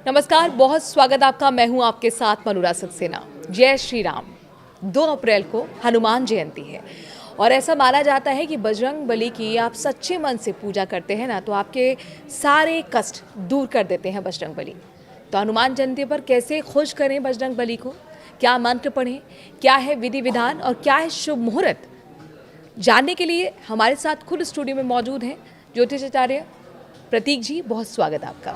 नमस्कार, बहुत स्वागत आपका। मैं हूं आपके साथ मनोरा सक्सेना। जय श्री राम। 2 अप्रैल को हनुमान जयंती है और ऐसा माना जाता है कि बजरंग बली की आप सच्चे मन से पूजा करते हैं ना, तो आपके सारे कष्ट दूर कर देते हैं बजरंग बली। तो हनुमान जयंती पर कैसे खुश करें बजरंग बली को, क्या मंत्र पढ़ें, क्या है विधि विधान और क्या है शुभ मुहूर्त, जानने के लिए हमारे साथ खुद स्टूडियो में मौजूद हैं ज्योतिषाचार्य प्रतीक जी। बहुत स्वागत आपका।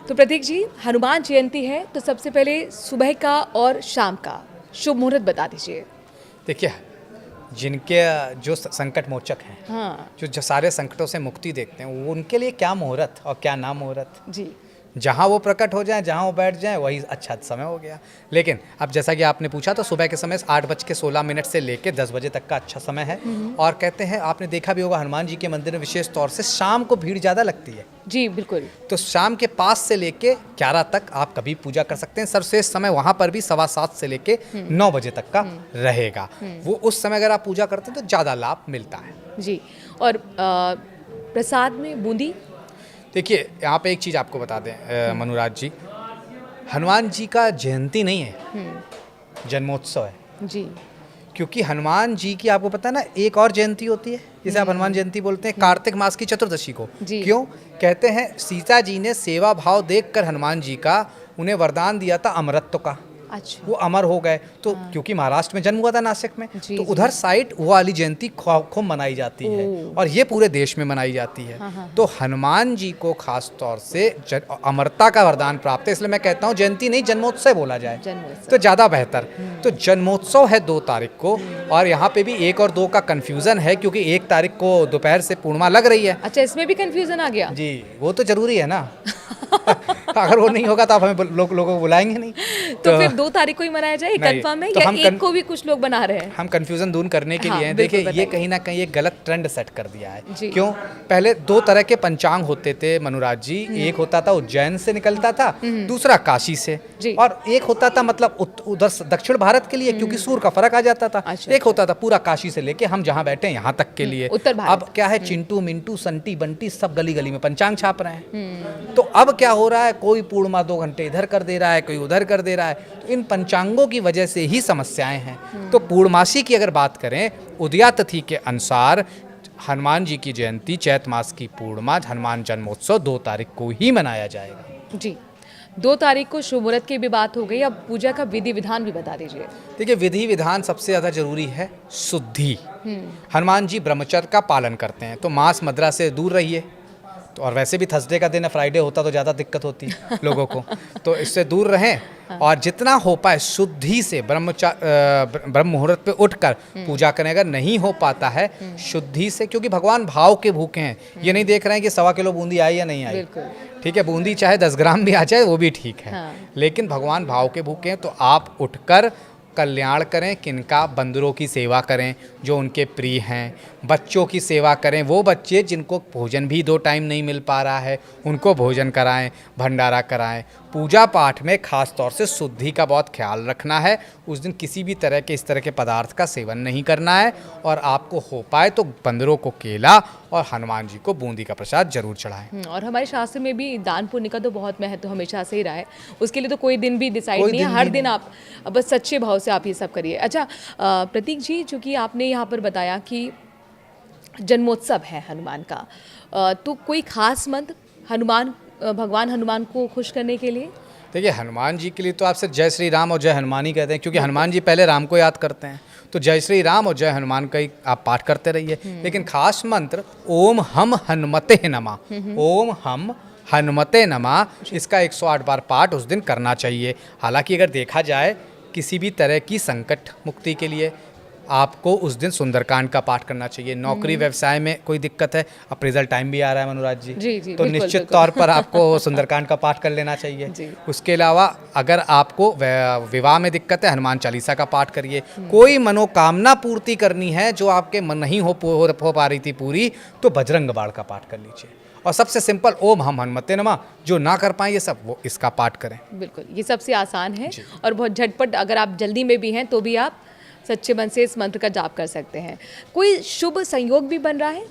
तो प्रतीक जी, हनुमान जयंती है तो सबसे पहले सुबह का और शाम का शुभ मुहूर्त बता दीजिए। देखिए, जिनके जो संकट मोचक हैं, हाँ जो सारे संकटों से मुक्ति देखते हैं, वो उनके लिए क्या मुहूर्त और क्या ना मुहूर्त। जी। जहाँ वो प्रकट हो जाए, जहाँ वो बैठ जाए, वही अच्छा समय हो गया। लेकिन अब जैसा कि आपने पूछा, तो सुबह के समय 8:16 से लेकर 10 बजे तक का अच्छा समय है। और कहते हैं, आपने देखा भी होगा, हनुमान जी के मंदिर में विशेष तौर से शाम को भीड़ ज़्यादा लगती है। जी बिल्कुल। तो शाम के 5 से लेके 11 तक आप कभी पूजा कर सकते हैं। सर्वश्रेष्ठ समय वहाँ पर भी 7:15 से लेके 9 बजे तक का रहेगा। वो उस समय अगर आप पूजा करते हैं तो ज़्यादा लाभ मिलता है जी। और प्रसाद में बूंदी। देखिए, यहाँ पे एक चीज़ आपको बता दें मनुराज जी, हनुमान जी का जयंती नहीं है, जन्मोत्सव है। जी। क्योंकि हनुमान जी की, आपको पता है ना, एक और जयंती होती है जिसे आप हनुमान जयंती बोलते हैं, कार्तिक मास की चतुर्दशी को। क्यों? कहते हैं सीता जी ने सेवा भाव देखकर हनुमान जी का उन्हें वरदान दिया था अमरत्व का। अच्छा। वो अमर हो गए। तो क्योंकि महाराष्ट्र में जन्म हुआ था, नासिक में, तो उधर साइड वो वाली जयंती खूब मनाई जाती है और ये पूरे देश में मनाई जाती है। तो हनुमान जी को खास तौर से अमरता का वरदान प्राप्त है, इसलिए मैं कहता हूँ जयंती नहीं, जन्मोत्सव बोला जाए तो ज़्यादा बेहतर। तो जन्मोत्सव है 2 तारीख को, और यहाँ पे भी 1 और 2 का कन्फ्यूज़न है, क्योंकि 1 तारीख को दोपहर से पूर्णिमा लग रही है। अच्छा, इसमें भी कन्फ्यूजन आ गया जी, वो तो जरूरी है ना। अगर वो नहीं होगा तो आप हमें लोगों को बुलाएंगे नहीं। तो फिर 2 तारीख को ही मनाया जाए, कंफर्म है? तो या एक को भी कुछ लोग बना रहे हैं? हम कंफ्यूजन दूर करने के लिए हैं। देखिए, ये कहीं ना कहीं एक गलत ट्रेंड सेट कर दिया है। क्यों? पहले 2 तरह के पंचांग होते थे मनुराज जी। एक होता था उज्जैन से निकलता था, दूसरा काशी से, और एक होता था मतलब उधर दक्षिण भारत के लिए, क्योंकि सूर्य का फर्क आ जाता था। एक होता था पूरा काशी से लेके हम जहाँ बैठे यहाँ तक के लिए। उत्तर भारत। अब क्या है, चिंटू मिंटू संटी बंटी सब गली गली में पंचांग छाप रहे हैं। तो अब क्या हो रहा है, कोई पूर्णिमा 2 घंटे इधर कर दे रहा है, कोई उधर कर दे रहा है। तो इन पंचांगों की वजह से ही समस्याएं हैं। तो पूर्णमासी की अगर बात करें, उदया तिथि के अनुसार हनुमान जी की जयंती चैत मास की पूर्णिमा, हनुमान जन्मोत्सव 2 तारीख को ही मनाया जाएगा। जी। 2 तारीख को शुभ मुहूर्त की भी बात हो गई, अब पूजा का विधि विधान भी बता दीजिए। देखिए, विधि विधान सबसे ज़्यादा जरूरी है शुद्धि। हनुमान जी ब्रह्मचर्य का पालन करते हैं, तो मांस मदिरा से दूर रहिए। तो और वैसे भी थर्सडे का दिन है, फ्राइडे होता तो ज़्यादा दिक्कत होती लोगों को, तो इससे दूर रहें। और जितना हो पाए शुद्धि से ब्रह्म मुहूर्त पे उठकर पूजा करें। अगर नहीं हो पाता है शुद्धि से, क्योंकि भगवान भाव के भूखे हैं, ये नहीं देख रहे हैं कि 1.25 किलो बूंदी आई या नहीं आई। ठीक है, बूंदी चाहे 10 ग्राम भी आ जाए वो भी ठीक है। लेकिन भगवान भाव के भूखे हैं, तो आप उठकर कल्याण करें। किनका? बंदरों की सेवा करें जो उनके प्रिय हैं, बच्चों की सेवा करें, वो बच्चे जिनको भोजन भी 2 टाइम नहीं मिल पा रहा है उनको भोजन कराएं, भंडारा कराएं। पूजा पाठ में खास तौर से शुद्धि का बहुत ख्याल रखना है। उस दिन किसी भी तरह के इस तरह के पदार्थ का सेवन नहीं करना है, और आपको हो पाए तो बंदरों को केला और हनुमान जी को बूंदी का प्रसाद जरूर चढ़ाएं। और हमारे शास्त्र में भी दान पुण्य का तो बहुत महत्व हमेशा से ही रहा है, उसके लिए तो कोई दिन भी डिसाइड नहीं है। हर दिन आप बस सच्चे भाव से आप ये सब करिए। अच्छा प्रतीक जी, चूँकि आपने यहाँ पर बताया कि जन्मोत्सव है हनुमान का, तो कोई खास मंत्र भगवान हनुमान को खुश करने के लिए? देखिए, हनुमान जी के लिए तो आप सिर्फ जय श्री राम और जय हनुमान ही कहते हैं, क्योंकि हनुमान जी पहले राम को याद करते हैं। तो जय श्री राम और जय हनुमान का ही आप पाठ करते रहिए। लेकिन खास मंत्र ओम हम हनुमते नमः, ओम हम हनुमते नमः, इसका 108 बार पाठ उस दिन करना चाहिए। हालांकि अगर देखा जाए किसी भी तरह की संकट मुक्ति के लिए आपको उस दिन सुंदरकांड का पाठ करना चाहिए। नौकरी व्यवसाय में कोई दिक्कत है, अप्रेजल टाइम भी आ रहा है मनुराज जी, जी, तो निश्चित तौर पर आपको सुंदरकांड का पाठ कर लेना चाहिए। उसके अलावा अगर आपको विवाह में दिक्कत है, हनुमान चालीसा का पाठ करिए। कोई मनोकामना पूर्ति करनी है जो आपके मन नहीं हो पा रही थी पूरी, तो बजरंग बाण का पाठ कर लीजिए। और सबसे सिंपल ओम हम हनुमते नमः, जो ना कर पाए ये सब, वो इसका पाठ करें। बिल्कुल, ये सबसे आसान है और बहुत झटपट, अगर आप जल्दी में भी हैं तो भी आप सच्चे मन से इस मंत्र का जाप कर सकते हैं। कोई शुभ संयोग भी बन रहा है?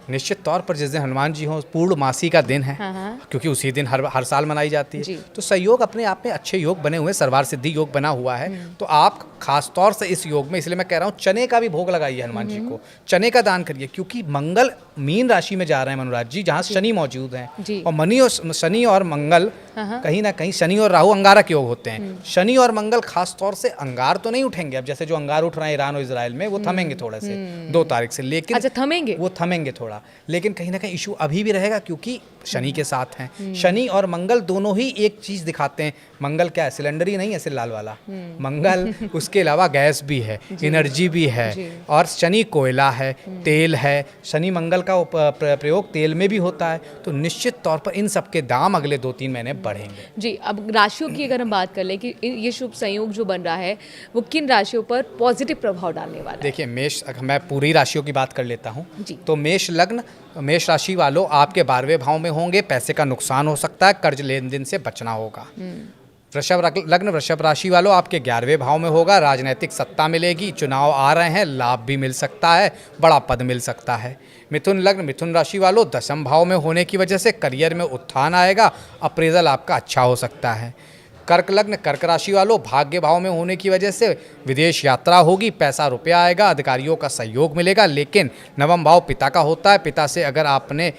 निश्चित तौर पर जिस दिन हनुमान जी हों, पूर्णमासी का दिन है, हाँ। क्योंकि उसी दिन हर साल मनाई जाती जी। है, तो संयोग अपने आप में अच्छे योग बने हुए हैं, सर्वार सिद्धि योग बना हुआ है। तो आप खास तौर से इस योग में, इसलिए मैं कह रहा हूँ चने का भी भोग लगाइए हनुमान जी को, चने का दान करिए, क्योंकि मंगल मीन राशि में जा रहे हैं मनोराज जी, जहाँ शनि मौजूद जी। हैं, और शनि और मंगल कहीं ना कहीं, शनि और राहु अंगारक योग होते हैं। शनि और मंगल खास तौर से अंगार तो नहीं उठेंगे, अब जैसे जो अंगार उठ रहे हैं ईरान और इजराइल में, वो थमेंगे थोड़े से 2 तारीख से, लेकिन अच्छा, थमेंगे, वो थमेंगे थोड़ा, लेकिन कहीं ना कहीं इशू अभी भी रहेगा, क्योंकि शनि के साथ हैं। शनि और मंगल दोनों ही एक चीज दिखाते हैं। मंगल क्या है, सिलेंडर ही नहीं है ऐसे लाल वाला, मंगल उसके अलावा गैस भी है, एनर्जी भी है, और शनि कोयला है, तेल है, शनि मंगल का प्रयोग तेल में भी होता है। तो निश्चित तौर पर इन सब के दाम अगले 2-3 महीने बढ़ेंगे जी। अब राशियों की अगर हम बात कर लें कि ये शुभ संयोग जो बन रहा है वो किन राशियों पर पॉजिटिव प्रभाव डालने वाला है? देखिए, मेष, मैं पूरी राशियों की बात कर लेता हूँ जी। तो मेष लग्न, मेष राशि वालों आपके 12वें भाव में होंगे, पैसे का नुकसान हो सकता है, कर्ज लेन देन से बचना होगा। वृषभ लग्न, वृषभ राशि वालों आपके 11वें भाव में होगा, राजनीतिक सत्ता मिलेगी, चुनाव आ रहे हैं, लाभ भी मिल सकता है, बड़ा पद मिल सकता है। मिथुन लग्न, मिथुन राशि वालों 10वें भाव में होने की वजह से करियर में उत्थान आएगा, अप्रेजल आपका अच्छा हो सकता है। कर्क लग्न, कर्क राशि वालों भाग्य भाव में होने की वजह से विदेश यात्रा होगी, पैसा रुपया आएगा, अधिकारियों का सहयोग मिलेगा, लेकिन 9वां भाव पिता का होता है, पिता से अगर आपने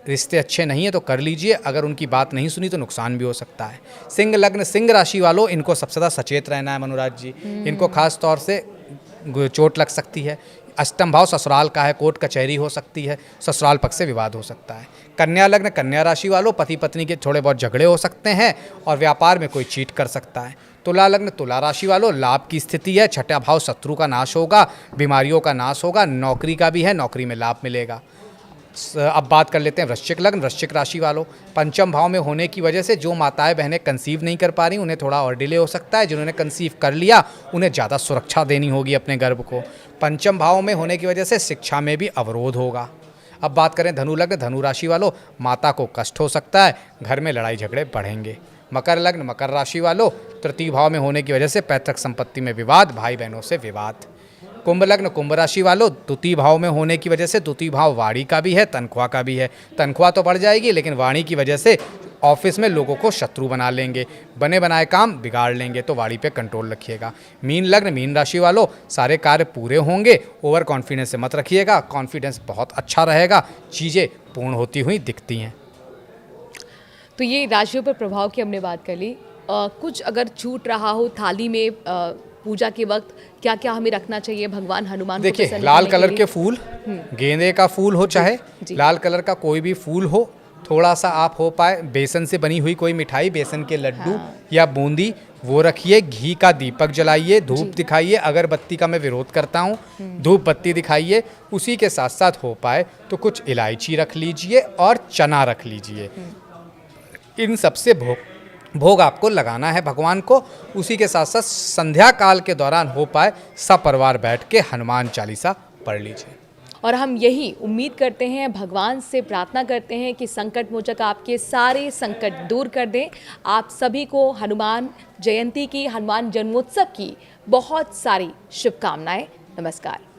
रिश्ते अच्छे नहीं है तो कर लीजिए, अगर उनकी बात नहीं सुनी तो नुकसान भी हो सकता है। सिंह लग्न, सिंह राशि वालों इनको सबसे ज़्यादा सचेत रहना है मनोराज जी, इनको खास तौर से चोट लग सकती है। अष्टम भाव ससुराल का है, कोर्ट कचहरी हो सकती है, ससुराल पक्ष से विवाद हो सकता है। कन्या लग्न, कन्या राशि वालों पति पत्नी के थोड़े बहुत झगड़े हो सकते हैं, और व्यापार में कोई चीट कर सकता है। तुला लग्न, तुला राशि वालों लाभ की स्थिति है, 6ठा भाव शत्रु का नाश होगा, बीमारियों का नाश होगा, नौकरी का भी है, नौकरी में लाभ मिलेगा। अब बात कर लेते हैं वृश्चिक लग्न, वृश्चिक राशि वालों 5वें भाव में होने की वजह से जो माताएं बहनें कंसीव नहीं कर पा रही उन्हें थोड़ा और डिले हो सकता है, जिन्होंने कंसीव कर लिया उन्हें ज़्यादा सुरक्षा देनी होगी अपने गर्भ को। 5वें भाव में होने की वजह से शिक्षा में भी अवरोध होगा। अब बात करें धनु लग्न, धनु राशि वालों माता को कष्ट हो सकता है, घर में लड़ाई झगड़े बढ़ेंगे। मकर लग्न, मकर राशि वालों 3 भाव में होने की वजह से पैतृक संपत्ति में विवाद, भाई बहनों से विवाद। कुंभ लग्न, कुंभ राशि वालों 2 भाव में होने की वजह से 2 भाव वाणी का भी है, तनख्वाह का भी है, तनख्वाह तो बढ़ जाएगी, लेकिन वाणी की वजह से ऑफिस में लोगों को शत्रु बना लेंगे, बने बनाए काम बिगाड़ लेंगे, तो वाणी पे कंट्रोल रखिएगा। मीन लग्न, मीन राशि वालों सारे कार्य पूरे होंगे, ओवर कॉन्फिडेंस से मत रखिएगा, कॉन्फिडेंस बहुत अच्छा रहेगा, चीज़ें पूर्ण होती हुई दिखती हैं। तो ये राशियों पर प्रभाव की हमने बात कर ली। कुछ अगर छूट रहा हो थाली में पूजा के वक्त, क्या क्या हमें रखना चाहिए भगवान हनुमान को देखिए, प्रसन्न लाल करने कलर लिए? के फूल, गेंदे का फूल हो चाहे लाल कलर का कोई भी फूल हो, थोड़ा सा आप हो पाए बेसन से बनी हुई कोई मिठाई, बेसन के लड्डू या बूंदी वो रखिए, घी का दीपक जलाइए, धूप दिखाइए, अगरबत्ती का मैं विरोध करता हूँ, धूप बत्ती दिखाइए। उसी के साथ साथ हो पाए तो कुछ इलायची रख लीजिए और चना रख लीजिए। इन सबसे भोग आपको लगाना है भगवान को। उसी के साथ साथ संध्या काल के दौरान हो पाए सपरिवार बैठ के हनुमान चालीसा पढ़ लीजिए। और हम यही उम्मीद करते हैं, भगवान से प्रार्थना करते हैं कि संकट मोचक आपके सारे संकट दूर कर दें। आप सभी को हनुमान जयंती की, हनुमान जन्मोत्सव की बहुत सारी शुभकामनाएं। नमस्कार।